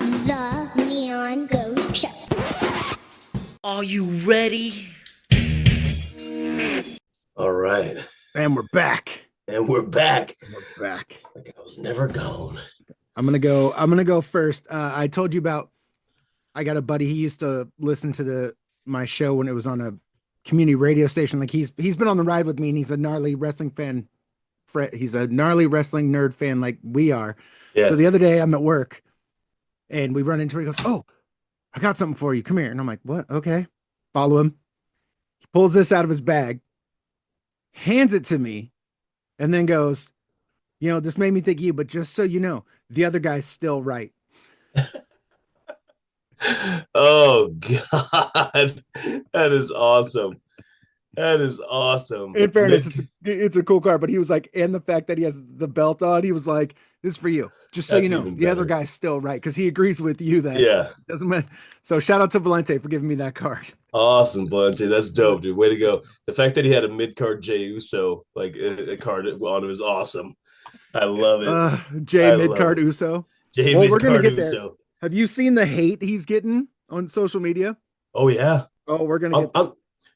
The Neon Ghost Show. Are you ready? All right. And we're back. And we're back. We're back. Like I was never gone. I'm gonna go first. I told you about I got a buddy, he used to listen to my show when it was on a community radio station. Like he's been on the ride with me, and he's a gnarly wrestling fan. He's a gnarly wrestling nerd fan like we are. Yeah. So the other day I'm at work and we run into him. He goes, "Oh, I got something for you. Come here." And I'm like, "What?" Okay. Follow him. He pulls this out of his bag, hands it to me, and then goes, "You know, this made me think of you, but just so you know, the other guy's still right." Oh God. That is awesome. That is awesome. In fairness, it's a cool card, but he was like, and the fact that he has the belt on, he was like, "This is for you. Just so That's you know, even the other better. guy's still right," because he agrees with you that Yeah. doesn't matter. So shout out to Valente for giving me that card. Awesome, Valente. That's dope, dude. Way to go. The fact that he had a mid-card Jey Uso, like a card on him is awesome. I love it. Jay I mid love card it. Uso. Jey Well, we're gonna mid-card get there. Uso. Have you seen the hate he's getting on social media? Oh yeah. Oh, we're gonna get there.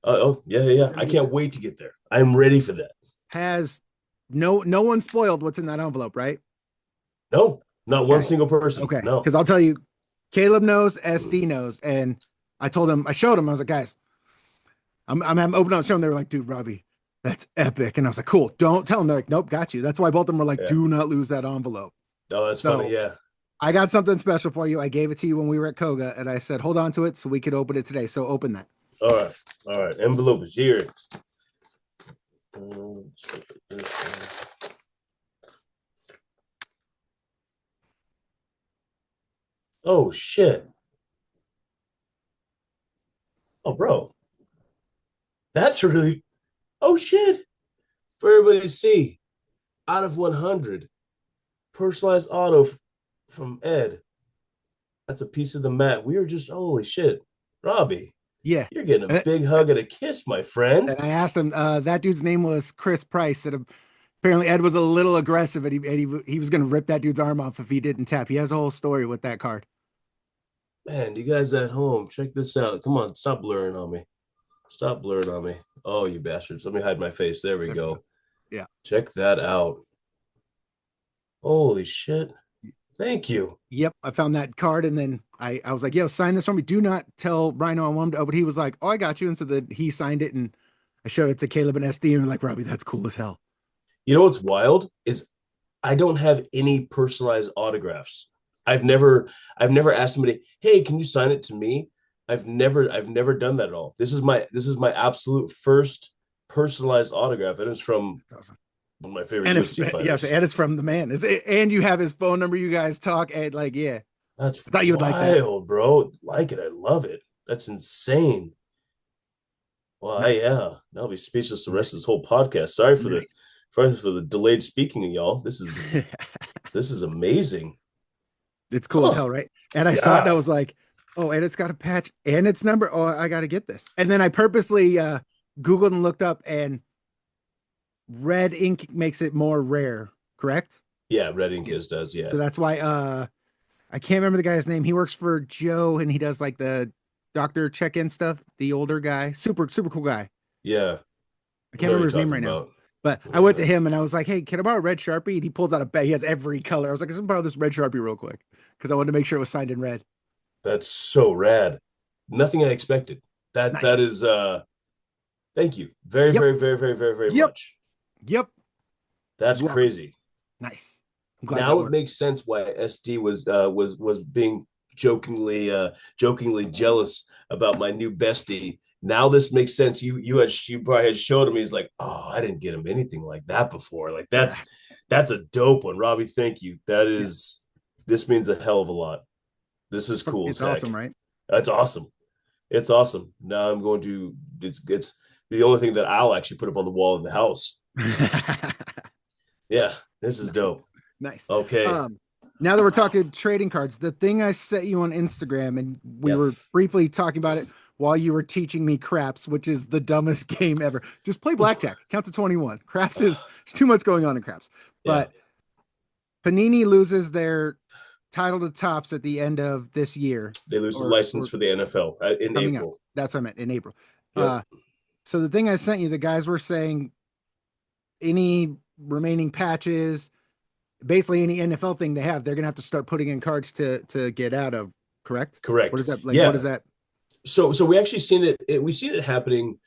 Oh yeah. I can't wait to get there. I'm ready for that. Has no one spoiled what's in that envelope, right? No, not one single person. Okay. No. Because I'll tell you, Caleb knows, SD knows, and I showed him, I was like, "Guys, I'm having open up show," and they were like, "Dude, Robbie, that's epic." And I was like, "Cool, don't tell them." They're like, "Nope, got you." That's why both of them were like, Yeah. "Do not lose that envelope." Oh, that's So, funny. Yeah. I got something special for you. I gave it to you when we were at Koga, and I said, "Hold on to it so we could open it today." So open that. All right. Envelope is here. Oh shit. Oh, bro. That's really. Oh shit. For everybody to see. Out of 100. Personalized auto from Ed. That's a piece of the mat. We were just, holy shit. Robbie. Yeah. You're getting a big hug and a kiss, my friend. And I asked him, that dude's name was Chris Price. And apparently Ed was a little aggressive, and he was going to rip that dude's arm off if he didn't tap. He has a whole story with that card. Man, you guys at home, check this out. Come on, stop blurring on me. Stop blurring on me. Oh, you bastards. Let me hide my face. There we go. Yeah. Check that out. Holy shit. Thank you. Yep. I found that card, and then I was like, "Yo, sign this for me. Do not tell Ryno I want him to." But he was like, "Oh, I got you." And so then he signed it, and I showed it to Caleb and SD, and like, "Robbie, that's cool as hell." You know what's wild is I don't have any personalized autographs. I've never asked somebody, "Hey, can you sign it to me?" I've never done that at all. This is my absolute first personalized autograph, and it's from That's awesome. one of my favorite And UFC fighters. yes, and it's from the man. And you have his phone number. You guys talk, and like, yeah. That's I thought you would like that. wild, bro. Like it. I love it. That's insane. Well, Nice. yeah. I'll be speechless the rest of this whole podcast. Sorry for the delayed speaking, y'all. This is amazing. It's cool as hell, right? And I saw it, and I was like, "Oh, and it's got a patch and its number. Oh, I got to get this." And then I purposely Googled and looked up, and red ink makes it more rare, correct? Yeah, Red Ink does, yeah. So that's why I can't remember the guy's name. He works for Joe, and he does like the doctor check-in stuff. The older guy, super cool guy. Yeah. I can't remember his name right now. But I went to him and I was like, "Hey, can I borrow a red Sharpie?" And he pulls out a bag. He has every color. I was like, "Let's borrow this red Sharpie real quick," because I wanted to make sure it was signed in red. That's so rad. Nothing I expected. Nice. That is thank you. Very, Yep. very Yep. much. Yep. That's Love it. crazy. Nice. I'm glad Now that it worked. makes sense why SD was being jokingly jealous about my new bestie. Now this makes sense. You probably had showed him. He's like, "Oh, I didn't get him anything like that before." Like that's a dope one, Robbie. Thank you. This means a hell of a lot. This is cool. It's as heck. awesome, right? That's awesome. It's awesome. Now I'm going to. It's the only thing that I'll actually put up on the wall in the house. Yeah, this is dope. Nice. Okay. Now that we're talking trading cards, the thing I sent you on Instagram, and we were briefly talking about it while you were teaching me craps, which is the dumbest game ever. Just play blackjack. Count to 21. Craps is there's too much going on in craps. But Panini loses their title to Topps at the end of this year. They lose the or license for the NFL in coming up. April. That's what I meant, in April. Yep. So the thing I sent you, the guys were saying any remaining patches, basically any NFL thing they have, they're gonna have to start putting in cards to get out of. Correct? Correct. What is that like? Yeah. What is that? So we actually seen it. We seen it happening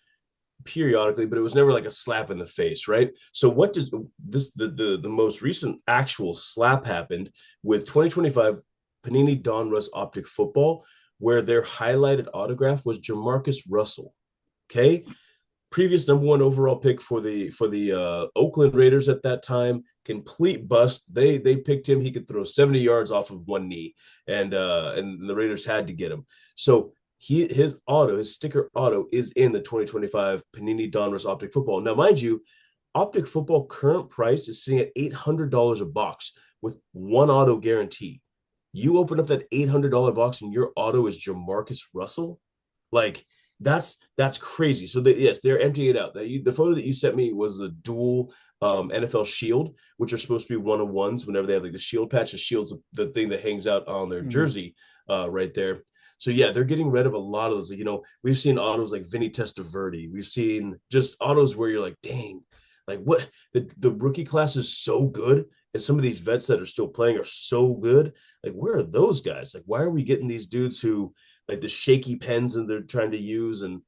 periodically, but it was never like a slap in the face, right? So what does this the most recent actual slap happened with 2025 Panini Donruss Optic Football, where their highlighted autograph was Jamarcus Russell. Okay. Previous number one overall pick for the Oakland Raiders at that time, complete bust. They picked him. He could throw 70 yards off of one knee, and the Raiders had to get him. So his sticker auto is in the 2025 Panini Donruss Optic Football. Now, mind you, Optic Football current price is sitting at $800 a box with one auto guarantee. You open up that $800 box and your auto is Jamarcus Russell, like. That's crazy. So yes, they're emptying it out. The photo that you sent me was the dual NFL shield, which are supposed to be 1-on-1s whenever they have like the shield patch. The shield's the thing that hangs out on their jersey right there. So yeah, they're getting rid of a lot of those. You know, we've seen autos like Vinny Testaverde. We've seen just autos where you're like, dang, like what the rookie class is so good, and some of these vets that are still playing are so good. Like, where are those guys? Like, why are we getting these dudes who like the shaky pens and they're trying to use? And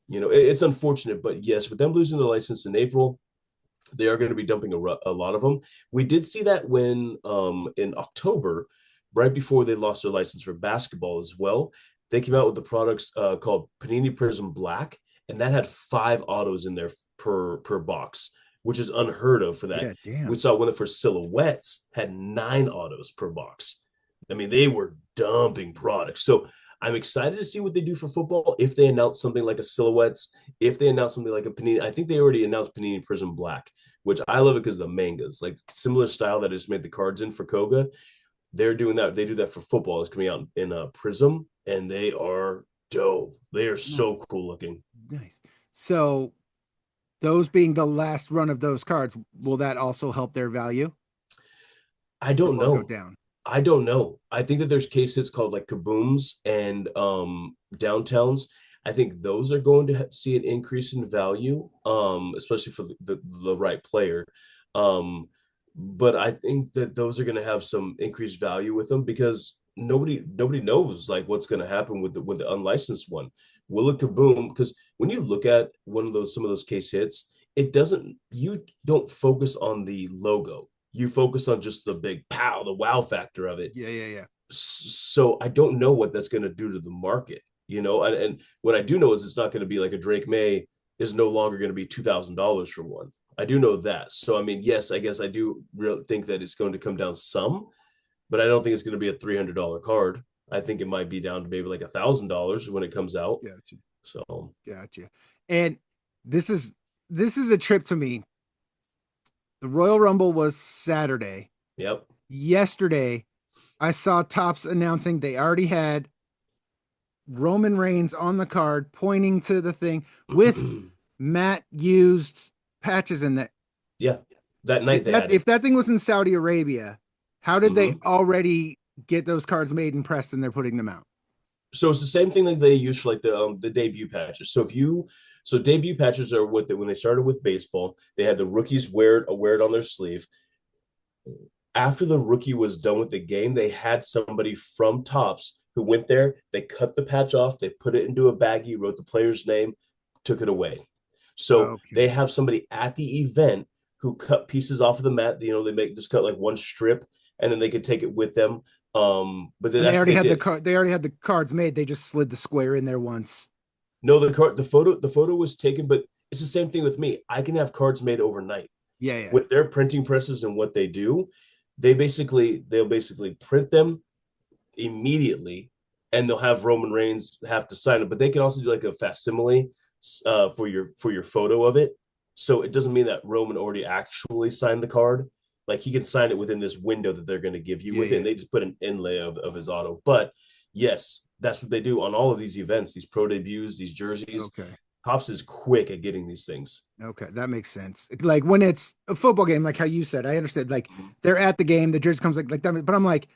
it's unfortunate, but yes, with them losing the license in April, they are going to be dumping a lot of them. We did see that when in October, right before they lost their license for basketball as well, they came out with the products called Panini Prism Black, and that had 5 autos in there per box, which is unheard of for that. Yeah, damn. We saw one for silhouettes had 9 autos per box. I mean, they were dumping products. So I'm excited to see what they do for football. If they announce something like a silhouettes, if they announce something like a Panini, I think they already announced Panini Prism Black, which I love it because the mangas, like similar style that I just made the cards in for Koga, they're doing that. They do that for football. It's coming out in a Prism, and they are dope. They are so cool looking. Nice. So those being the last run of those cards, will that also help their value? I don't know. Go down. I don't know. I think that there's case hits called like kabooms and downtowns. I think those are going to see an increase in value, especially for the right player. But I think that those are going to have some increased value with them because nobody knows like what's going to happen with the unlicensed one. Will it kaboom? Because when you look at some of those case hits, you don't focus on the logo. You focus on just the big pow, the wow factor of it. Yeah. So I don't know what that's going to do to the market, and what I do know is it's not going to be like a Drake May is no longer going to be $2,000 for one. I do know that. So, I mean, yes, I guess I do really think that it's going to come down some, but I don't think it's going to be a $300 card. I think it might be down to maybe like $1,000 when it comes out. Gotcha. So, gotcha. And this is a trip to me. The Royal Rumble was Saturday. Yep. Yesterday, I saw Topps announcing they already had Roman Reigns on the card, pointing to the thing with Matt used patches in that. Yeah. That night if that thing was in Saudi Arabia, how did they already get those cards made and pressed and they're putting them out? So it's the same thing that they use for like the debut patches. So debut patches are when they started with baseball, they had the rookies wear it on their sleeve. After the rookie was done with the game, they had somebody from Topps who went there, they cut the patch off, they put it into a baggie, wrote the player's name, took it away. So They have somebody at the event who cut pieces off of the mat. They just cut like one strip, and then they could take it with them. But then they already had the cards made. They just slid the square in there once. No, the photo was taken, but it's the same thing with me. I can have cards made overnight. Yeah. With their printing presses and what they do, they'll basically print them immediately, and they'll have Roman Reigns have to sign it. But they can also do like a facsimile for your photo of it. So it doesn't mean that Roman already actually signed the card. Like he can sign it within this window that they're going to give you within. They just put an inlay of his auto. But yes, that's what they do on all of these events, these pro debuts, these jerseys. Okay. Topps is quick at getting these things. Okay, that makes sense. Like when it's a football game, like how you said, I understood. Like they're at the game, the jersey comes like that. But I'm like,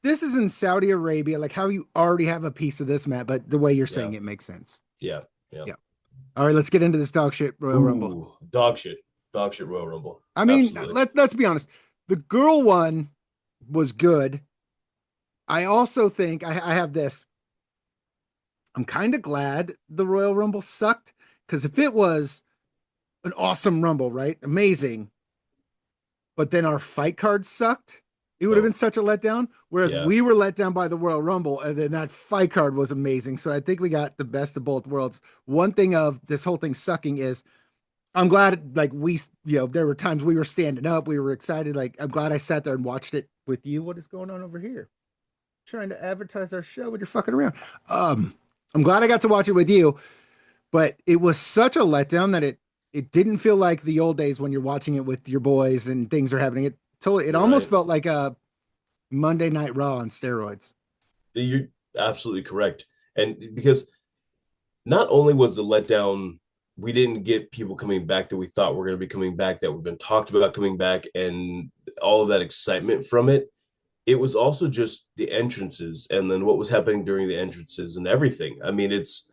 this is in Saudi Arabia, like how you already have a piece of this, Matt, but the way you're Yeah, saying it makes sense. yeah, yeah. Yeah. All right, let's get into this dog shit Royal Rumble. Ooh, dog shit Royal Rumble. I mean, Absolutely. let's be honest. The girl one was good. I also think I have this. I'm kind of glad the Royal Rumble sucked because if it was an awesome Rumble, right? Amazing. But then our fight card sucked, it would have been Oh, such a letdown. Whereas yeah, we were let down by the Royal Rumble, and then that fight card was amazing. So I think we got the best of both worlds. One thing of this whole thing sucking is I'm glad, like, there were times we were standing up, we were excited. Like, I'm glad I sat there and watched it with you. What is going on over here? Trying to advertise our show when you're fucking around. I'm glad I got to watch it with you, but it was such a letdown that it didn't feel like the old days when you're watching it with your boys and things are happening. It you're almost right. felt like a Monday Night Raw on steroids. You're absolutely correct. And because not only was the letdown, we didn't get people coming back that we thought were going to be coming back, that we've been talked about coming back, and all of that excitement from it. It was also just the entrances and then what was happening during the entrances and everything. I mean, it's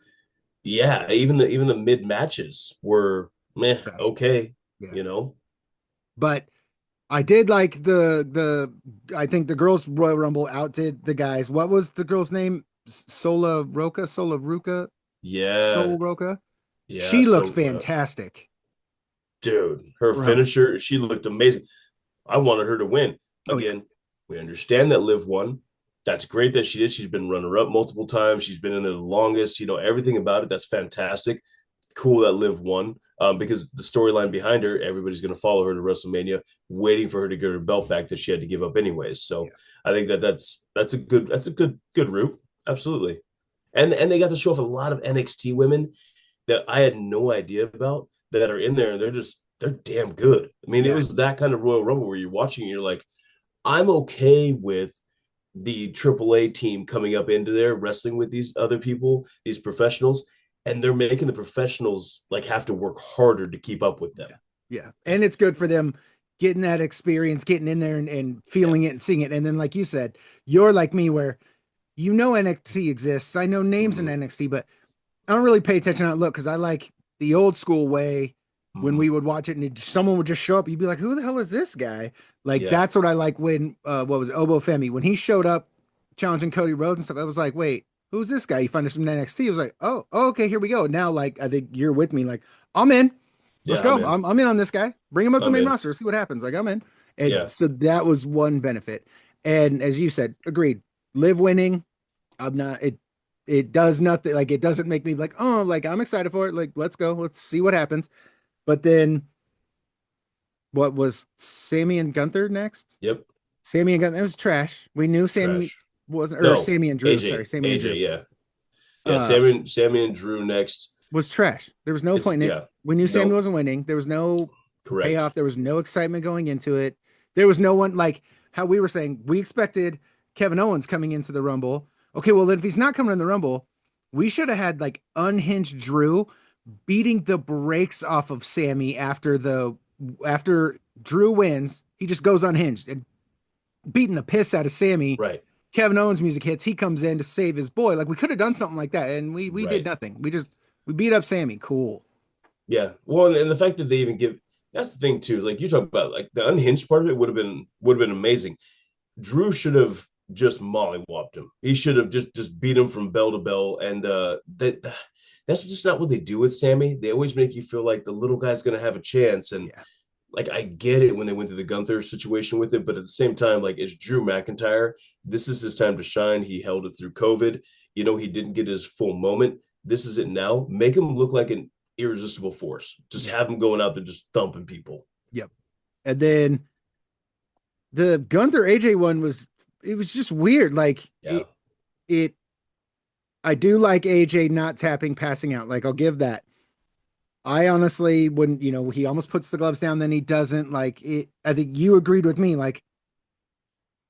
yeah, even the mid matches were meh, Trash. okay, Yeah. you know. But I did like the I think the girls Royal Rumble outdid the guys. What was the girl's name? Sola Ruka, Yeah, Sol Roka. yeah. She looked So, fantastic. dude, her Bro. finisher, she looked amazing. I wanted her to win. Oh yeah. Again, we understand that Liv won. That's great that she did. She's been runner up multiple times. She's been in there the longest. You know everything about it. That's fantastic. Cool that Liv won. Because the storyline behind her, everybody's going to follow her to WrestleMania, waiting for her to get her belt back that she had to give up anyways. So Yeah. I think that's a good route. Absolutely. And they got to show off a lot of NXT women that I had no idea about that are in there, and they're damn good. I mean, it Yeah. was that kind of Royal Rumble where you're watching and you're like, I'm okay with the AAA team coming up into there wrestling with these other people, these professionals, and they're making the professionals like have to work harder to keep up with them. Yeah. Yeah. And it's good for them getting that experience, getting in there and Yeah. feeling it and seeing it. And then, like you said, you're like me where NXT exists. I know names in Mm-hmm. NXT, but I don't really pay attention to it. Look, because I like the old school way when Mm-hmm. we would watch it and someone would just show up. You'd be like, who the hell is this guy? Like, Yeah. that's what I like when, what was it, Obo Femi? When he showed up challenging Cody Rhodes and stuff, I was like, wait, who's this guy? You find us from NXT. I was like, oh, okay, here we go. Now, like, I think you're with me. Like, I'm in. Let's Yeah, go. I'm in. I'm in on this guy. Bring him up to the I'm main in. roster. See what happens. Like, I'm in. And Yeah. so that was one benefit. And as you said, agreed. Live winning. I'm not it does nothing, like it doesn't make me like, oh, like I'm excited for it. Like, let's go. Let's see what happens. But then what was Sammy and Gunther next? Yep. Sammy and Gunther, it was trash. We knew Sammy Trash. wasn't, or No, Sammy and Drew, sorry, AJ. Sammy and AJ, Drew. yeah. Yeah, Uh Sammy and Drew next. was trash. There was no It's point in it. yeah. We knew Sammy Nope. wasn't winning. There was no Correct. payoff. There was no excitement going into it. There was no one like how we were saying we expected Kevin Owens coming into the Rumble. Okay, well then if he's not coming in the Rumble, we should have had like unhinged Drew beating the brakes off of Sammy after Drew wins. He just goes unhinged and beating the piss out of Sammy. Right. Kevin Owens music hits. He comes in to save his boy. Like we could have done something like that, and we did Right. nothing. We beat up Sammy. Cool. Yeah. Well, and the fact that they even give that's the thing too, is like you talk about like the unhinged part of it would have been amazing. Drew should have just mollywopped him. He should have just beat him from bell to bell. And that's just not what they do with Sammy. They always make you feel like the little guy's gonna have a chance. And Yeah. like I get it when they went through the Gunther situation with it, but at the same time, like it's Drew McIntyre. This is his time to shine. He held it through COVID. You know, he didn't get his full moment. This is it now. Make him look like an irresistible force. Just Yeah. have him going out there just thumping people. Yep. And then the Gunther AJ one it was just weird. Like Yeah. it I do like AJ not tapping, passing out. Like I'll give that. I honestly wouldn't, he almost puts the gloves down, then he doesn't. Like it, I think you agreed with me. Like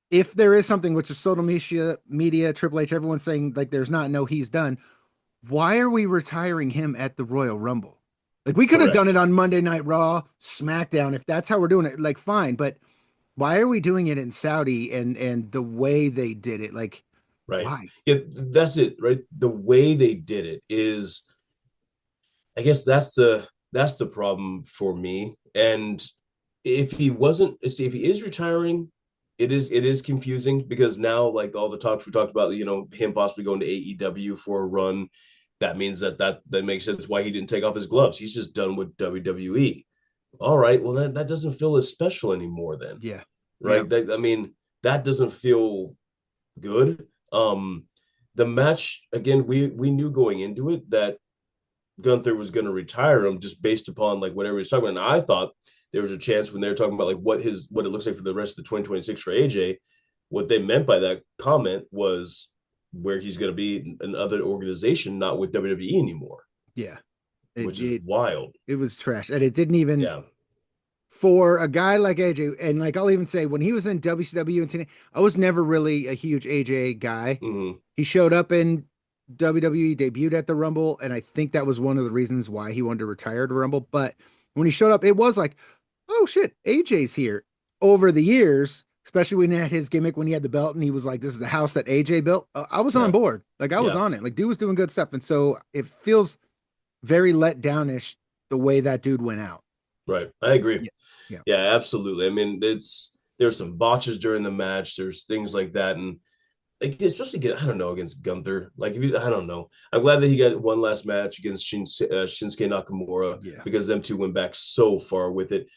if there is something which is social media, Triple H, everyone's saying like there's not, no, he's done. Why are we retiring him at the Royal Rumble? Like we could have done Correct. it on Monday Night Raw, SmackDown, if that's how we're doing it. Like fine, but Why are we doing it in Saudi and the way they did it? Like, Right. why? Yeah, that's it, right? The way they did it is, I guess that's the problem for me. And if he is retiring, it is confusing because now like all the talks we talked about, him possibly going to AEW for a run, that means that makes sense why he didn't take off his gloves. He's just done with WWE. All right, well that doesn't feel as special anymore then, Yeah. Yeah. right? I mean, that doesn't feel good. The match again, we knew going into it that Gunther was going to retire him just based upon like whatever he's talking about. And I thought there was a chance when they were talking about like what it looks like for the rest of the 2026 for AJ. What they meant by that comment was where he's going to be in another organization, not with WWE anymore, Yeah. which It, is it, wild. it was trash. And it didn't even, Yeah. for a guy like AJ, and like I'll even say when he was in WCW and TNA, I was never really a huge AJ guy. Mm-hmm. He showed up in WWE, debuted at the Rumble, and I think that was one of the reasons why he wanted to retire to Rumble. But when he showed up, it was like, oh shit, AJ's here. Over the years, especially when he had his gimmick when he had the belt and he was like, this is the house that AJ built. I was on Yeah. board. Like I was Yeah. on it. Like dude was doing good stuff. And so it feels very let downish the way that dude went out. Right. I agree. Yeah. Yeah. Yeah, absolutely. I mean, there's some botches during the match. There's things like that, and like especially I don't know against Gunther. Like if I don't know. I'm glad that he got one last match against Shinsuke Nakamura Yeah. because them two went back so far with it.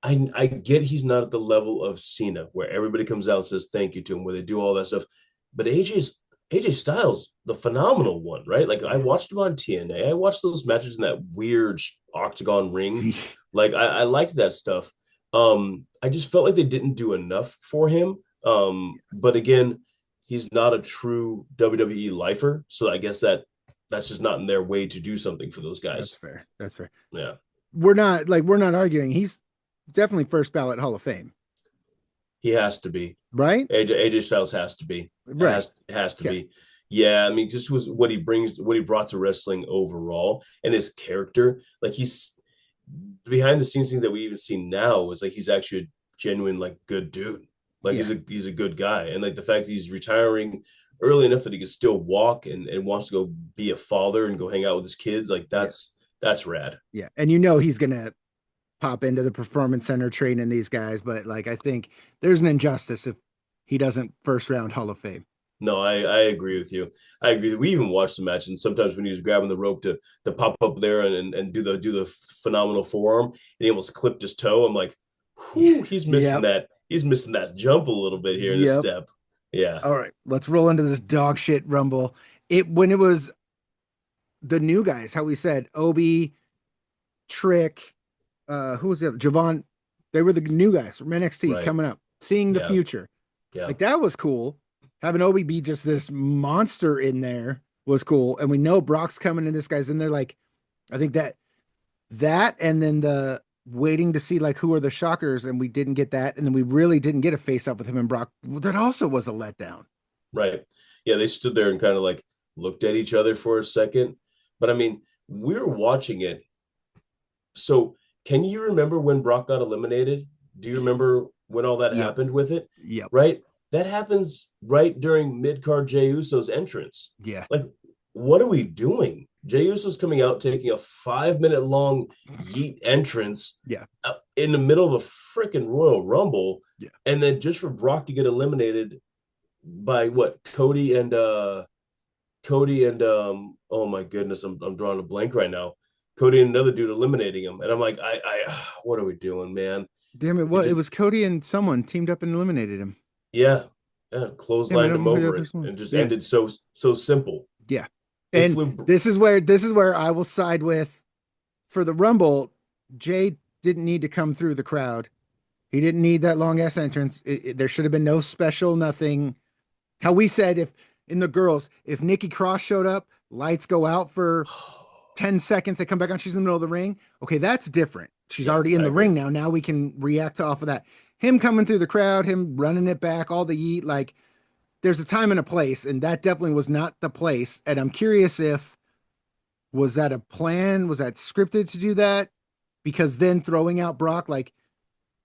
I get he's not at the level of Cena where everybody comes out and says thank you to him, where they do all that stuff. But AJ Styles, the phenomenal one, right? Like I watched him on TNA. I watched those matches in that weird octagon ring. Like I liked that stuff. I just felt like they didn't do enough for him. But again, he's not a true WWE lifer, so I guess that's just not in their way to do something for those That's guys. fair. That's fair. Yeah, We're not arguing. He's definitely first ballot Hall of Fame, he has to be. right? AJ Styles has to be. It Right. has to Yeah. be. Yeah, I mean, just was what he brought to wrestling overall, and his character. Like he's behind the scenes thing that we even see now is like he's actually a genuine like good dude. Like Yeah. he's a good guy, and like the fact that he's retiring early enough that he can still walk and wants to go be a father and go hang out with his kids, like that's rad. Yeah. And he's gonna pop into the performance center training these guys, but like I think there's an injustice if he doesn't first round Hall of Fame. No, I agree with you. I agree. We even watched the match, and sometimes when he was grabbing the rope to pop up there and do the phenomenal forearm, and he almost clipped his toe. I'm like, whew, he's missing Yep. that. He's missing that jump a little bit here in this Yep. step. Yeah, All right, let's roll into this dog shit Rumble. When it was the new guys, how we said Obi, Trick, who was the other? Javon, they were the new guys from NXT right. coming up, seeing the Yeah, future. yeah, Like that was cool. Having Obi be just this monster in there was cool. And we know Brock's coming and this guy's in there. Like, I think that and then the waiting to see like who are the shockers, and we didn't get that. And then we really didn't get a face off with him and Brock. That also was a letdown. right. Yeah, they stood there and kind of like looked at each other for a second. But I mean, we're watching it. So can you remember when Brock got eliminated? Do you remember when all that Yep. happened with it? Yep. Right? That happens right during mid-card Jey Uso's entrance. Yeah. Like, what are we doing? Jey Uso's coming out taking a 5-minute long yeet entrance Yeah. in the middle of a freaking Royal Rumble. Yeah. And then just for Brock to get eliminated by what? Cody and oh my goodness, I'm drawing a blank right now. Cody and another dude eliminating him. And I'm like, what are we doing, man? Damn it. Well, it was Cody and someone teamed up and eliminated him. Yeah, Damn, I clotheslined don't him know who the over other it person was. and just Yeah. ended so simple. Yeah. It And flew. this is where I will side with for the Rumble. Jay didn't need to come through the crowd. He didn't need that long ass entrance. There should have been no special nothing. How we said if in the girls, if Nikki Cross showed up, lights go out for 10 seconds, they come back on, she's in the middle of the ring. Okay, that's different. She's Yeah, already in I the agree. ring now. Now we can react to off of that. Him coming through the crowd, him running it back, all the yeet, like there's a time and a place, and that definitely was not the place. And I'm curious if was that a plan? Was that scripted to do that? Because then throwing out Brock, like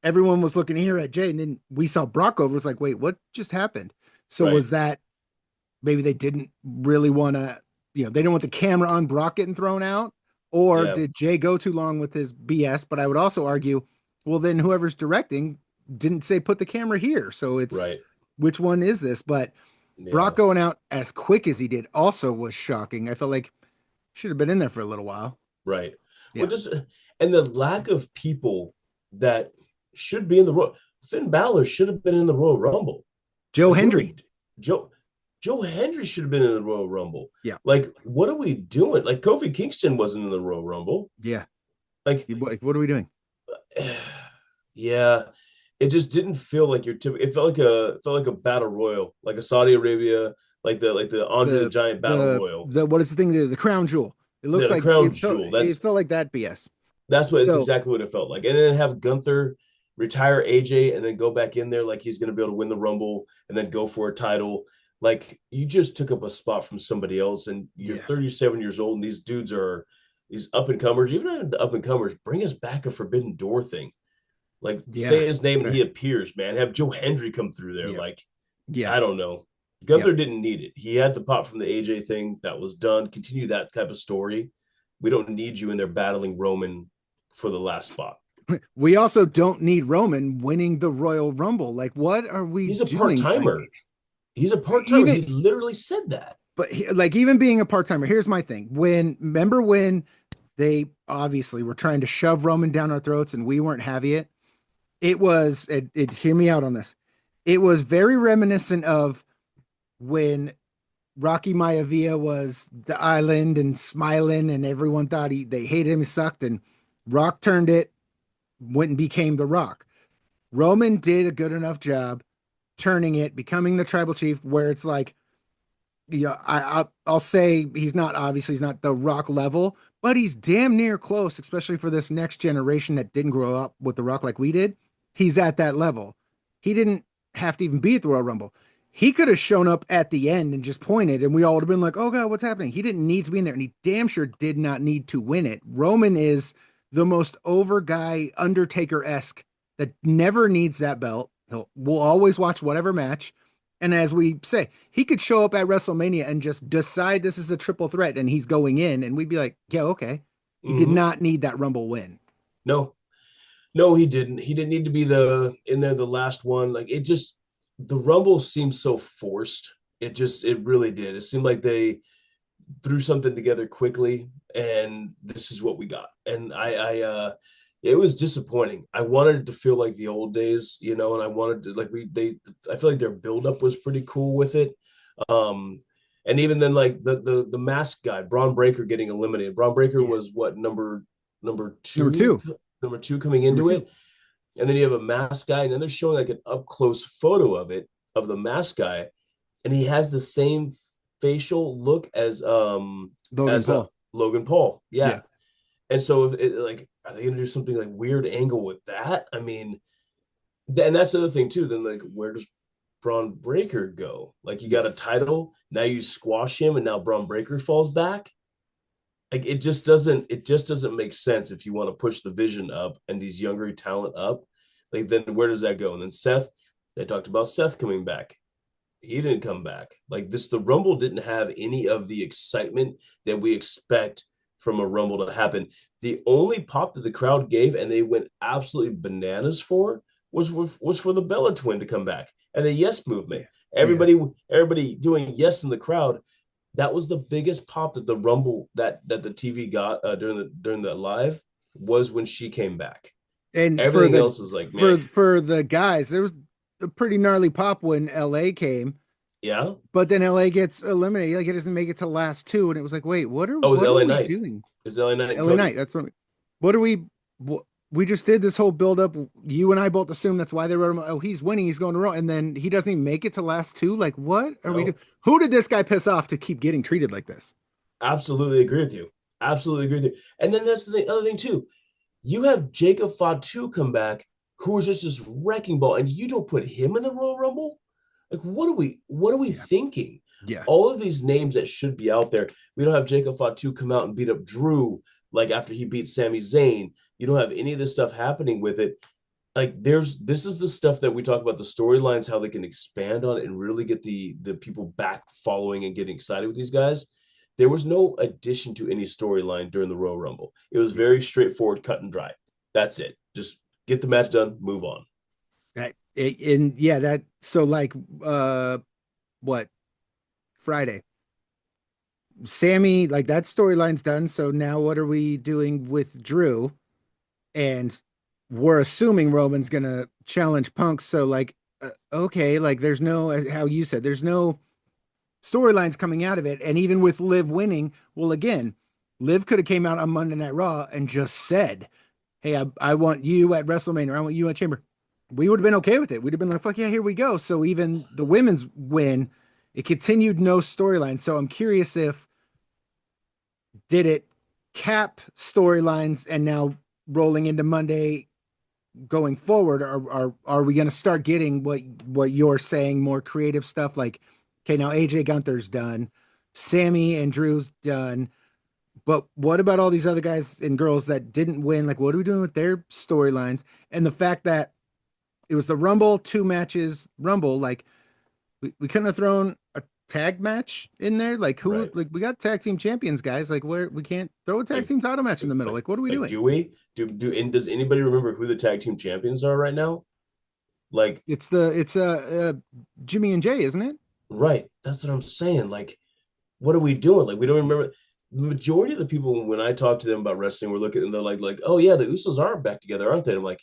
everyone was looking here at Jay, and then we saw Brock over. It was like, wait, what just happened? So Right. was that maybe they didn't really want to, they didn't want the camera on Brock getting thrown out, or Yeah. did Jay go too long with his BS? But I would also argue, well, then whoever's directing didn't say put the camera here. So it's Right. which one is this? But Brock Yeah. going out as quick as he did also was shocking. I felt like should have been in there for a little while. Right. Yeah. Well, just and the lack of people that should be in the Royal Finn Balor should have been in the Royal Rumble. Joe Like, Hendry. Joe Hendry should have been in the Royal Rumble. Yeah. Like, what are we doing? Like, Kofi Kingston wasn't in the Royal Rumble. Yeah. Like, what are we doing? yeah, it just didn't feel like your typical. It felt like a battle royal, like a Saudi Arabia, like the Andre the Giant battle royal. The what is the thing? The crown jewel. It looks Yeah, the like crown it felt, jewel. That's it felt like that BS. That's what it's So exactly what it felt like. And then have Gunther retire AJ and then go back in there like he's going to be able to win the Rumble and then go for a title. Like you just took up a spot from somebody else, and you're 37 years old, and these dudes are these up and comers. Even the up and comers, bring us back a Forbidden Door thing. Like say his name and he appears, man. Have Joe Hendry come through there. Like, I don't know. Gunther didn't need it. He had the pop from the AJ thing that was done. Continue that type of story. We don't need you in there battling Roman for the last spot. We also don't need Roman winning the Royal Rumble. Like, what are we He's a doing? part-timer. He's a part-timer. He literally said that. But even being a part-timer, here's my thing. Remember when they obviously were trying to shove Roman down our throats and we weren't having it? Hear me out on this. It was very reminiscent of when Rocky Maivia was the island and smiling and everyone thought they hated him, he sucked, and Rock turned it, went and became the Rock. Roman did a good enough job turning it, becoming the tribal chief, where it's like, I'll say he's not the Rock level, but he's damn near close, especially for this next generation that didn't grow up with the Rock like we did. He's at that level. He didn't have to even be at the Royal Rumble. He could have shown up at the end and just pointed, and we all would have been like, oh God, what's happening? He didn't need to be in there, and he damn sure did not need to win it. Roman is the most over guy, Undertaker-esque, that never needs that belt. We'll always watch whatever match. And as we say, he could show up at WrestleMania and just decide this is a triple threat and he's going in, and we'd be like, yeah, okay. He did not need that Rumble win. No, he didn't. He didn't need to be in there the last one. Like the Rumble seemed so forced. It really did. It seemed like they threw something together quickly, and this is what we got. And it was disappointing. I wanted it to feel like the old days, and I wanted to I feel like their buildup was pretty cool with it. And even then, like the mask guy, Braun Breaker, getting eliminated. Braun Breaker was what, number two coming into it. And then you have a mask guy, and then they're showing like an up close photo of the mask guy, and he has the same facial look as Logan Paul. Yeah. And so are they going to do something like weird angle with that? I mean, and that's the other thing too. Then like, where does Braun Breaker go? Like, you got a title, now you squash him, and now Braun Breaker falls back. Like, it just doesn't make sense if you want to push the vision up and these younger talent up. Like, then where does that go? And then Seth, they talked about Seth coming back. He didn't come back. Like the Rumble didn't have any of the excitement that we expect from a Rumble to happen. The only pop that the crowd gave and they went absolutely bananas for was for the Bella twin to come back and the yes movement. Everybody doing yes in the crowd. That was the biggest pop that the Rumble that the TV got during the live was when she came back. And everything else was like, man. For the guys, there was a pretty gnarly pop when LA came. Yeah. But then LA gets eliminated. Like, it doesn't make it to last two. And it was like, wait, what are we doing? Is LA Knight? LA Knight. That's what are we just did this whole build up. You and I both assume that's why they wrote him. Oh, he's winning. He's going to Raw. And then he doesn't even make it to last two. Like, what are we doing? Who did this guy piss off to keep getting treated like this? Absolutely agree with you. And then that's the other thing too. You have Jacob Fatu come back, who was just this wrecking ball, and you don't put him in the Royal Rumble? Like, what are we thinking? Yeah. All of these names that should be out there. We don't have Jacob Fatu come out and beat up Drew like after he beat Sami Zayn. You don't have any of this stuff happening with it. like this is the stuff that we talk about, the storylines, how they can expand on it and really get the people back following and getting excited with these guys. There was no addition to any storyline during the Royal Rumble. It was very straightforward, cut and dry. That's it. Just get the match done, move on. And yeah, that so like what Friday? Sammy, like that storyline's done. So now what are we doing with Drew? And we're assuming Roman's gonna challenge Punk. So like, okay, like there's no, how you said, there's no storylines coming out of it. And even with Liv winning, well, again, Liv could have came out on Monday Night Raw and just said, "Hey, I want you at WrestleMania. Or I want you at Chamber." We would have been okay with it. We'd have been like, "Fuck yeah, here we go." So even the women's win, it continued no storyline. So I'm curious if did it cap storylines and now rolling into Monday going forward, are we going to start getting what you're saying, more creative stuff? Like, okay, now AJ Gunther's done, Sammy and Drew's done, but what about all these other guys and girls that didn't win? Like, what are we doing with their storylines? And the fact that it was the Rumble, 2 matches Rumble, like we couldn't have thrown a tag match in there. Like who, Right. like we got tag team champions, guys. Like where we can't throw a tag Like, team title match in the middle. Like what are we doing? do we and does anybody remember who the tag team champions are right now? Like, It's Jimmy and Jay, isn't it? right. That's what I'm saying. Like, what are we doing? Like, we don't remember. The majority of the people, when I talk to them about wrestling, we're looking and they're like, oh yeah, the Usos are back together, aren't they? And I'm like,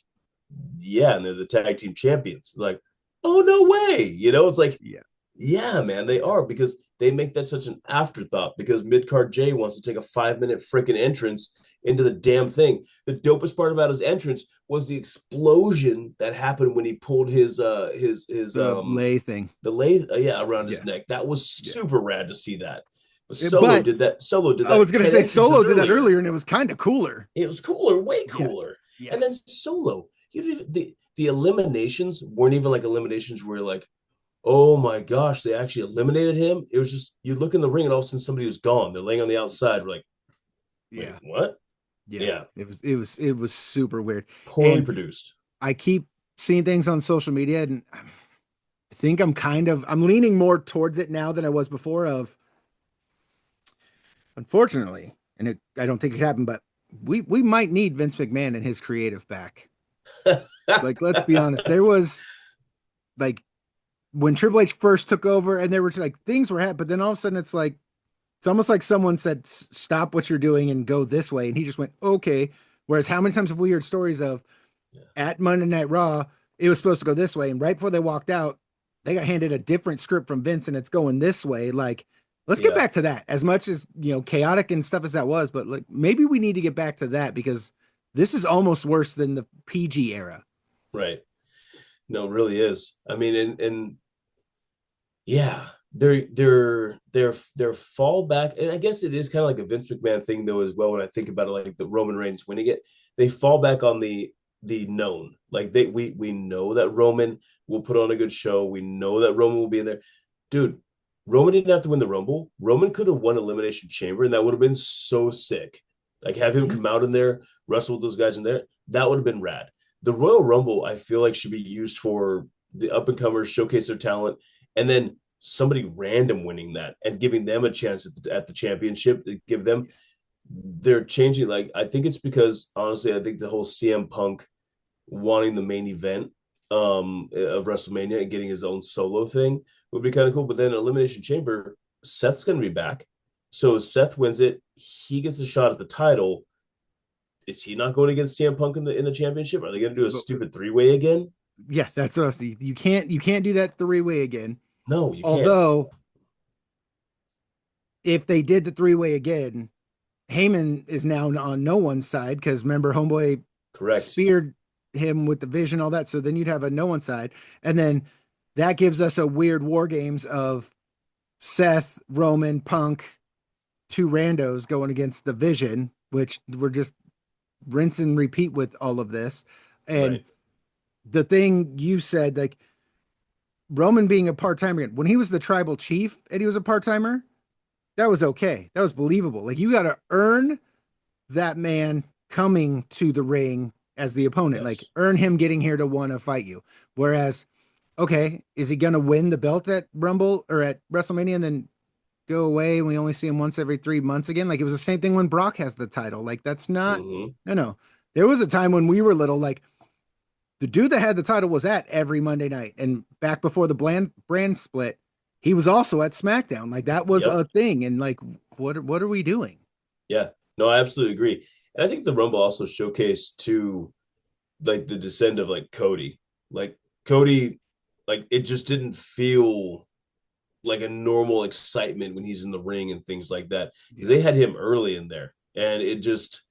yeah, and they're the tag team champions. Like, oh no way. It's like, Yeah. yeah, man, they are, because they make that such an afterthought, because Midcard J wants to take a 5-minute freaking entrance into the damn thing. The dopest part about his entrance was the explosion that happened when he pulled his The lay thing. the lathe, yeah, around his Yeah. neck. That was Yeah. super rad to see that. But But Solo did I that was gonna 10 say entrances Solo did that earlier, and it was kind of cooler. It was cooler, way Yeah. cooler. Yeah. And then Solo, the eliminations weren't even like eliminations where like, oh my gosh, they actually eliminated him. It was just, you look in the ring and all of a sudden somebody was gone. They're laying on the outside. We're like, wait, Yeah. what? Yeah. Yeah. It was super weird. Poorly And produced. I keep seeing things on social media, and I think I'm leaning more towards it now than I was before. Of unfortunately, and I don't think it happened, but we might need Vince McMahon and his creative back. Like, let's be honest, there was like when Triple H first took over, and there were like things were happening, but then all of a sudden it's almost like someone said, "Stop what you're doing and go this way," and he just went, "Okay." Whereas how many times have we heard stories of at Monday Night Raw, it was supposed to go this way, and right before they walked out, they got handed a different script from Vince, and it's going this way. Like, let's get Yeah. back to that. As much as chaotic and stuff as that was, but like maybe we need to get back to that, because this is almost worse than the PG era. Right. No, it really is. I mean, and yeah, their fallback, and I guess it is kind of like a Vince McMahon thing though as well. When I think about it, like the Roman Reigns winning it, they fall back on the known. Like we know that Roman will put on a good show. We know that Roman will be in there. Dude, Roman didn't have to win the Rumble. Roman could have won Elimination Chamber, and that would have been so sick. Like, have him come out in there, wrestle with those guys in there. That would have been rad. The Royal Rumble, I feel like, should be used for the up and comers, showcase their talent, and then somebody random winning that and giving them a chance at the championship. To give them, they're changing. Like, I think it's because honestly, I think the whole CM Punk wanting the main event of WrestleMania and getting his own solo thing would be kind of cool. But then Elimination Chamber, Seth's going to be back. So if Seth wins it, he gets a shot at the title. Is he not going against CM Punk in the championship? Are they going to do a stupid 3-way again? Yeah, that's what I was thinking. You can't do that 3-way again. No, you can't. Although, if they did the 3-way again, Heyman is now on no one's side, because remember, Homeboy Correct. speared him with the vision, all that. So then you'd have a no one side, and then that gives us a weird war games of Seth, Roman, Punk, 2 randos going against the Vision, which we're just rinse and repeat with all of this. And Right. the thing you said, like Roman being a part-timer, when he was the tribal chief and he was a part-timer, that was okay. That was believable. Like, you got to earn that man coming to the ring as the opponent, like Yes. earn him getting here to want to fight you. Whereas, okay, is he going to win the belt at Rumble or at WrestleMania and then go away and we only see him once every 3 months again? Like it was the same thing when Brock has the title. Like that's not, Hmm. no, no. There was a time when we were little, like the dude that had the title was at every Monday night. And back before the brand split, he was also at SmackDown. Like that was Yep. a thing. And like, what are we doing? Yeah. No, I absolutely agree. And I think the Rumble also showcased too, like the descent of like Cody. Like Cody, like it just didn't feel like a normal excitement when he's in the ring and things like that because Yeah. they had him early in there, and it just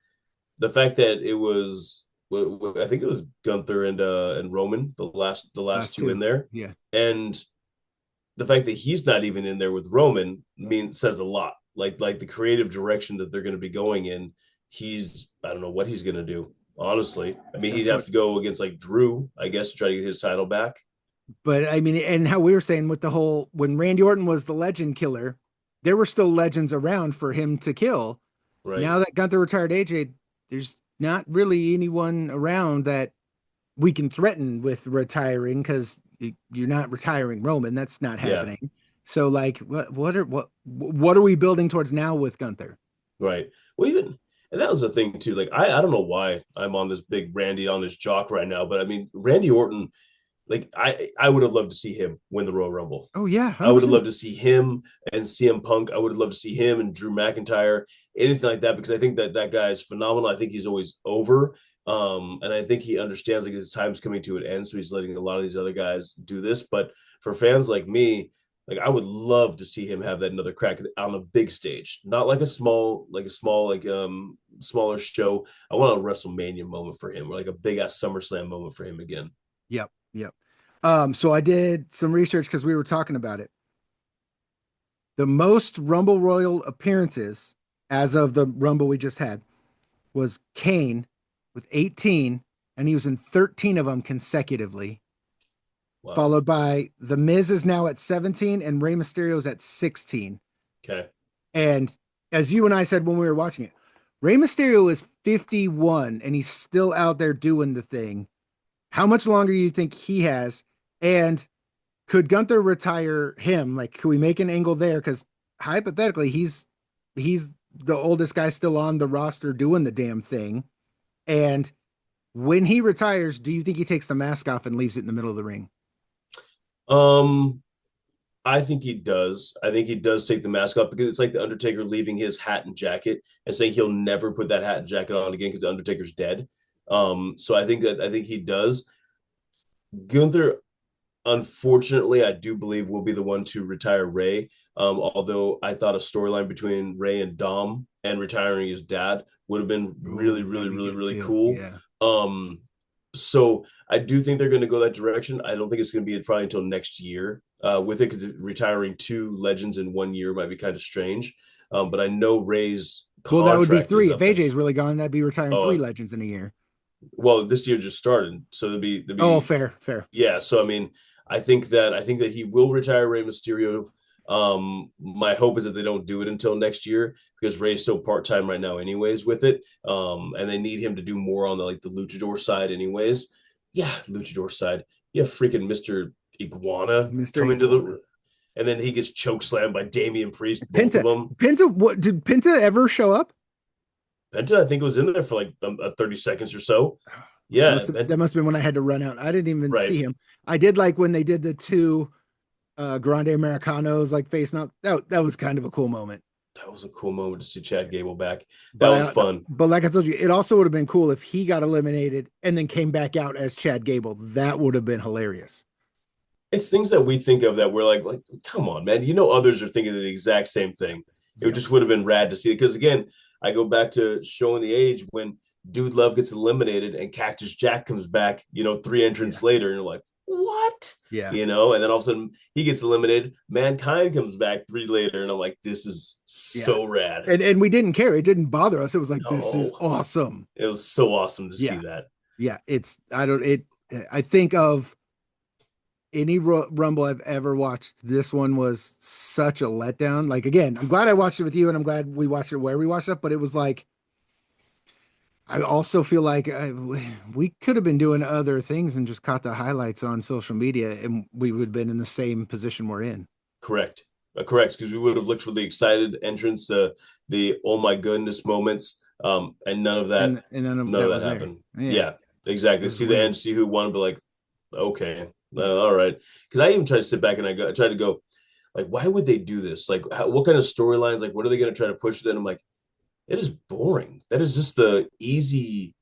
the fact that it was I think it was Gunther and Roman the last Last two in two. there, Yeah. and the fact that he's not even in there with Roman says a lot. Like the creative direction that they're going to be going in, he's I don't know what he's going to do. Honestly, I mean, he'd That's have what, to go against like Drew, I guess, to try to get his title back. but I mean, and how we were saying with the whole, when Randy Orton was the legend killer, there were still legends around for him to kill. Right. Now that Gunther retired AJ, there's not really anyone around that we can threaten with retiring because you're not retiring Roman. That's not Yeah. happening. So like, what are we building towards now with Gunther? Right. Well, even and that was the thing too. Like I don't know why I'm on this big Randy on his jock right now, but I mean Randy Orton, like I would have loved to see him win the Royal Rumble. Oh yeah, I would have 100%. loved to see him and CM Punk. I would have loved to see him and Drew McIntyre, anything like that, because I think that that guy is phenomenal. I think he's always over. And I think he understands like his time's coming to an end, so he's letting a lot of these other guys do this. But for fans like me, like I would love to see him have that another crack on a big stage, not like smaller show. I want a WrestleMania moment for him, or like a big ass SummerSlam moment for him again. Yep, yep. So I did some research because we were talking about it. The most Rumble Royal appearances as of the Rumble we just had was Kane with 18, and he was in 13 of them consecutively, Wow. followed by The Miz is now at 17 and Rey Mysterio's at 16. Okay. And as you and I said when we were watching it, Rey Mysterio is 51 and he's still out there doing the thing. How much longer do you think he has? And could Gunther retire him? Like, could we make an angle there? Because hypothetically, he's the oldest guy still on the roster doing the damn thing. And when he retires, do you think he takes the mask off and leaves it in the middle of the ring? Um, I think he does. I think he does take the mask off because it's like the Undertaker leaving his hat and jacket and saying he'll never put that hat and jacket on again because the Undertaker's dead. So I think he does. Gunther, unfortunately, I do believe will be the one to retire Ray. Although I thought a storyline between Ray and Dom and retiring his dad would have been really, Oh, really, that'd be really, good really too. cool. Yeah. Um, so I do think they're going to go that direction. I don't think it's going to be probably until next year with it because retiring two legends in 1 year might be kind of strange. But I know Ray's Well, that would be contract is three. If up AJ's next. really gone, that'd be retiring three Uh, legends in a year. well, this year just started, so Oh, fair, fair. yeah. So I mean, I think that he will retire Rey Mysterio. My hope is that they don't do it until next year because Ray's still part time right now, anyways, with it. And they need him to do more on the like the luchador side, anyways. Yeah, luchador side. Yeah, freaking Mister Iguana Mr. come into Iguana. the, and then he gets choke slammed by Damian Priest, both of Penta. them. Penta, what did Penta ever show up? Penta, I think, was in there for like 30 seconds or so. Yeah, That Penta, must have been when I had to run out. I didn't even right. see him. I did like when they did the two Grande Americanos like facing out. That was kind of a cool moment. That was a cool moment to see Chad Gable back. That But was fun. but like I told you, it also would have been cool if he got eliminated and then came back out as Chad Gable. That would have been hilarious. It's things that we think of that we're like, come on, man. You know, others are thinking of the exact same thing. It Yep. just would have been rad to see it. Because again, I go back to showing the age when Dude Love gets eliminated and Cactus Jack comes back, three Yeah. entrants later, and you're like, what? Yeah. And then all of a sudden he gets eliminated. Mankind comes back three later, and I'm like, this is Yeah. so rad. And we didn't care. It didn't bother us. It was like, this is No, awesome. it was so awesome to see Yeah. that. Yeah. I think of any Rumble I've ever watched. This one was such a letdown. Like, again, I'm glad I watched it with you and I'm glad we watched it where we watched it, but it was like, I also feel like we could have been doing other things and just caught the highlights on social media, and we would have been in the same position we're in. Correct. Correct. Because we would have looked for the excited entrance, the oh my goodness moments, and And none of none of that that was there. happened. Yeah, Yeah, it exactly. was See the weird. end, see who won, but like, okay, Yeah. all right. Because I even tried to sit back and I tried to go, like, why would they do this? Like, what kind of storylines? Like, what are they going to try to push? Then I'm like, it is boring. That is just the easy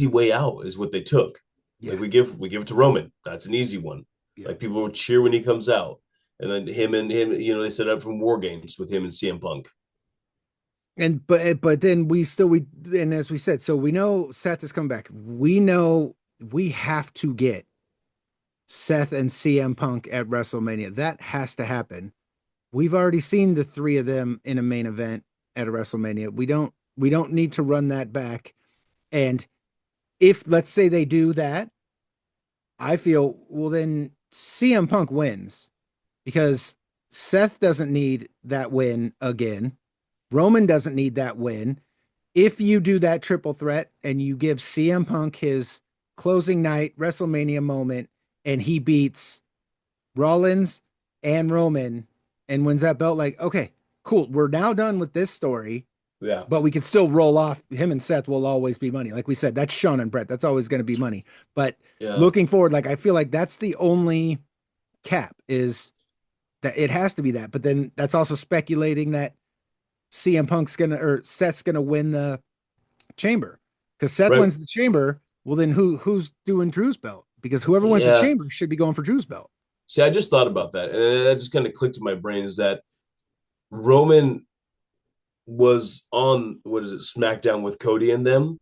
way out. Is what they took. Like Yeah. we give it to Roman. That's an easy one. Yeah. Like people will cheer when he comes out, and then him, they set up from War Games with him and CM Punk. And but then we and as we said, so we know Seth is coming back. We know we have to get Seth and CM Punk at WrestleMania. That has to happen. We've already seen the three of them in a main event at a WrestleMania. We don't need to run that back. And if let's say they do that, I feel well then CM Punk wins because Seth doesn't need that win again. Roman doesn't need that win. If you do that triple threat and you give CM Punk his closing night WrestleMania moment and he beats Rollins and Roman and wins that belt, like, okay, cool. We're now done with this story, Yeah, but we can still roll off. Him and Seth will always be money. Like we said, that's Sean and Brett. That's always going to be money. But yeah. looking forward, like, I feel like that's the only cap is that it has to be that. But then that's also speculating that CM Punk's gonna or Seth's gonna win the chamber because Seth Right. wins the chamber. Well, then who's doing Drew's belt? Because whoever wins the Yeah. chamber should be going for Drew's belt. See, I just thought about that, and that just kind of clicked in my brain. Is that Roman was on what is it SmackDown with Cody and them,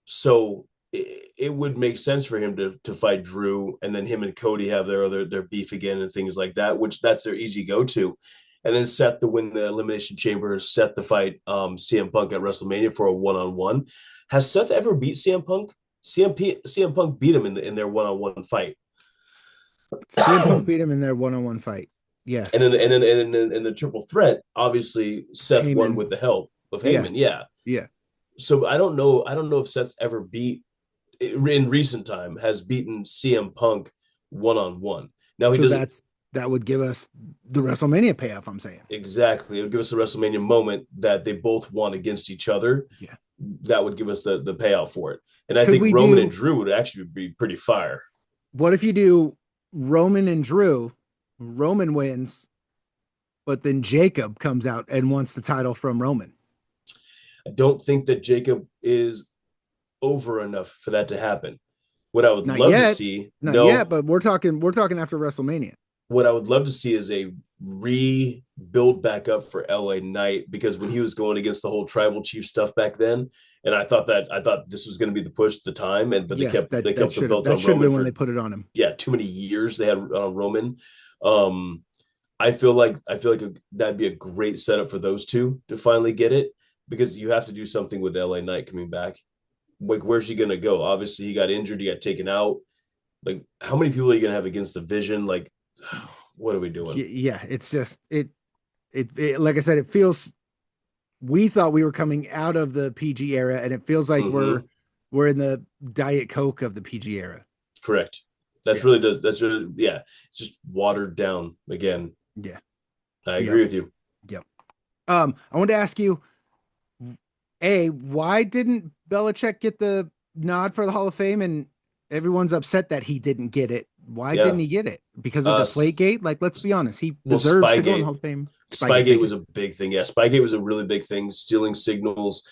so it would make sense for him to fight Drew, and then him and Cody have their beef again and things like that, which that's their easy go to, and then Seth to win the Elimination Chamber, Seth to fight CM Punk at WrestleMania for a one-on-one. Has Seth ever beat CM Punk? CM Punk beat him in their one-on-one fight. CM Punk beat him in their one-on-one fight. And Yes, then in the triple threat, obviously Seth won Heyman. with the help of Yeah, Heyman. Yeah. yeah. So I don't know. I don't know if Seth's ever beat in recent time has beaten CM Punk one on one. Now he So doesn't that would give us the WrestleMania payoff. I'm saying. exactly. It would give us a WrestleMania moment that they both won against each other. Yeah. That would give us the payout for it. And I Could think we Roman and do? Drew would actually be pretty fire. What if you do Roman and Drew? Roman wins, but then Jacob comes out and wants the title from Roman. I don't think that Jacob is over enough for that to happen. What I would Not love to yet, see, not yet, no, but we're talking after WrestleMania. what I would love to see is a rebuild back up for LA Knight because when he was going against the whole tribal chief stuff back then, and I thought this was going to be the push, the time, and but Yes, they kept the belt that on should have Roman been when they for put it on him. yeah too many years they had on Roman. I feel like that'd be a great setup for those two to finally get it because you have to do something with LA Knight coming back. Like where's he going to go? Obviously he got injured, he got taken out. Like how many people are you going to have against the Vision? Like what are we doing? Yeah, it's just it like I said, it feels we thought we were coming out of the PG era, and it feels like Mm-hmm. we're in the Diet Coke of the PG era. Correct. Yeah, That's really yeah. It's just watered down again. yeah, I yep, agree with you. yep. I wanted to ask you, why didn't Belichick get the nod for the Hall of Fame? And everyone's upset that he didn't get it. Why didn't Yeah. he get it? Because of Uh Deflate Gate? Like, let's be honest, he well deserves to go in the Spygate. Hall of Fame. Spygate, Spygate thank you. was a big thing. Yeah, Spygate was a really big thing, stealing signals.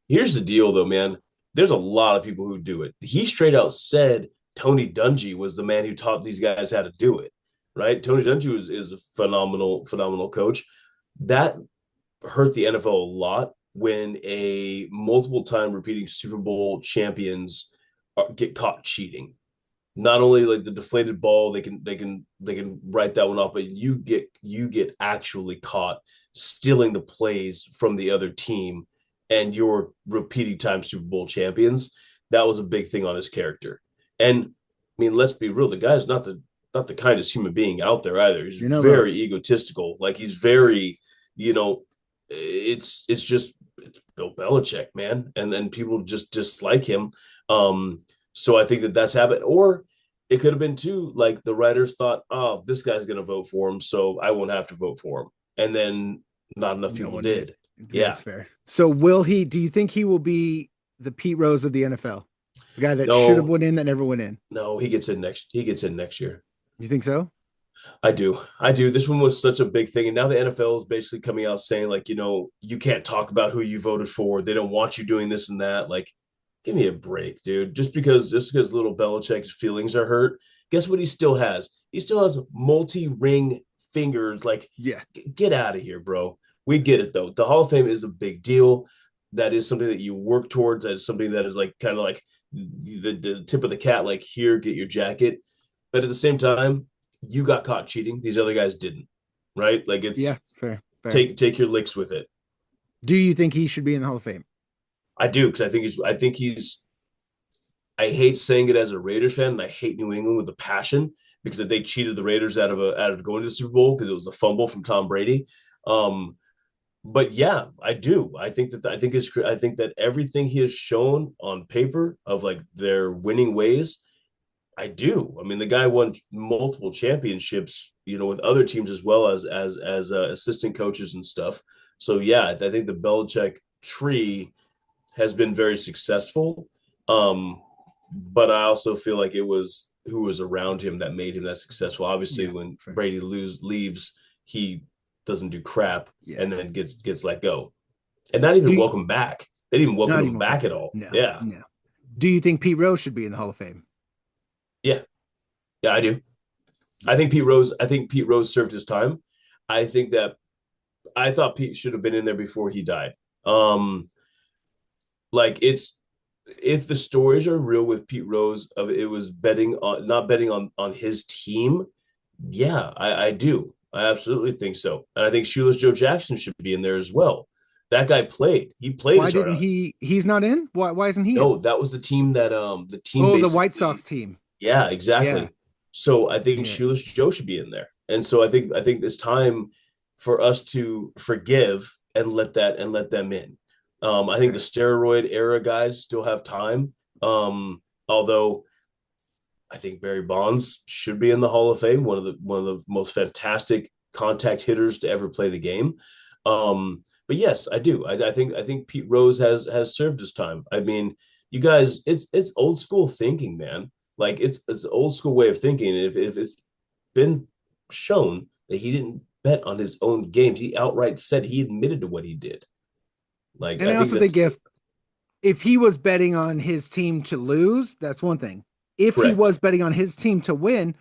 Here's the deal though, man. There's a lot of people who do it. He straight out said Tony Dungy was the man who taught these guys how to do it. Right? Tony Dungy is a phenomenal coach. That hurt the NFL a lot when a multiple time repeating Super Bowl champions get caught cheating. Not only like the deflated ball, they can write that one off, but you get actually caught stealing the plays from the other team, and you're repeating time Super Bowl champions. That was a big thing on his character. And I mean, let's be real, the guy's not the kindest human being out there either. He's You know, very egotistical. Like he's very, you know, it's just it's Bill Belichick, man, and then people just dislike him. So I think that's happened, or it could have been too like the writers thought, oh, this guy's going to vote for him, so I won't have to vote for him, and then not enough No people one did. Yeah, That's fair. So will he? Do you think he will be the Pete Rose of the NFL, the guy that should have no, went in that never went in? no, he gets in next. He gets in next year. You think so? I do. I do. This one was such a big thing. And now the NFL is basically coming out saying, like, you can't talk about who you voted for. They don't want you doing this and that. Like, give me a break, dude. Just because little Belichick's feelings are hurt, guess what he still has? He still has multi-ring fingers. Like, Yeah. get out of here, bro. We get it though. The Hall of Fame is a big deal. That is something that you work towards. That is something that is like kind of like the tip of the cat, like here, get your jacket. But at the same time, you got caught cheating. These other guys didn't, right? Like it's Yeah. Fair. take your licks with it. Do you think he should be in the Hall of Fame? I do because I think he's. I hate saying it as a Raiders fan, and I hate New England with a passion because they cheated the Raiders out of going to the Super Bowl because it was a fumble from Tom Brady. But yeah, I do. I think that everything he has shown on paper of like their winning ways, I do. I mean, the guy won multiple championships, with other teams as well as assistant coaches and stuff. So yeah, I think the Belichick tree has been very successful. But I also feel like it was who was around him that made him that successful. Obviously, Yeah, when fair. Brady leaves, he doesn't do crap Yeah. and then gets let go, and not even Do you- welcome back. They didn't even welcome Not him even back welcome. at all. No. Yeah, No. Do you think Pete Rose should be in the Hall of Fame? yeah, yeah. I do. I think Pete Rose served his time. I thought Pete should have been in there before he died. Like it's if the stories are real with Pete Rose of it was betting on not betting on his team, yeah, I do. I absolutely think so. And I think Shoeless Joe Jackson should be in there as well. That guy played. He played Why his heart didn't out. he's not in? Why isn't he in? No, that was the team that the team Oh, the basically White Sox team. yeah, Yeah. exactly. So I think Yeah. Shoeless Joe should be in there. And so I think it's time for us to forgive and let them in. I think the steroid era guys still have time. Although I think Barry Bonds should be in the Hall of Fame, one of the most fantastic contact hitters to ever play the game. But yes, I do. I think Pete Rose has served his time. I mean, you guys, it's old school thinking, man. Like it's an old school way of thinking. If it's been shown that he didn't bet on his own games, he outright said he admitted to what he did. Like And I I think also that's think if he was betting on his team to lose, that's one thing. If he correct. was betting on his team to win,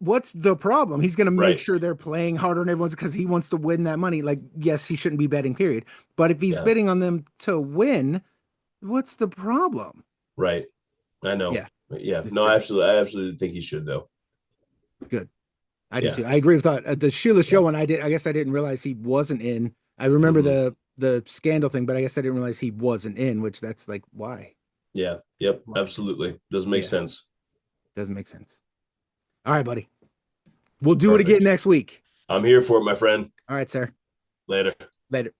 what's the problem? He's going to make Right. sure they're playing harder than everyone's because he wants to win that money. Like, yes, he shouldn't be betting, period. But if he's Yeah. betting on them to win, what's the problem? Right. I know. Yeah. Yeah. It's No, good. I absolutely think he should though. Good. I Yeah. do too. I agree with that. The Shoeless Yeah. Joe one, I guess I didn't realize he wasn't in. I remember Mhm. the scandal thing, but I guess I didn't realize he wasn't in, which that's like, why? Yeah. Yep. Why? Absolutely. Doesn't make Yeah. sense. Doesn't make sense. All right, buddy. We'll do it again Perfect. next week. I'm here for it, my friend. All right, sir. Later. Later.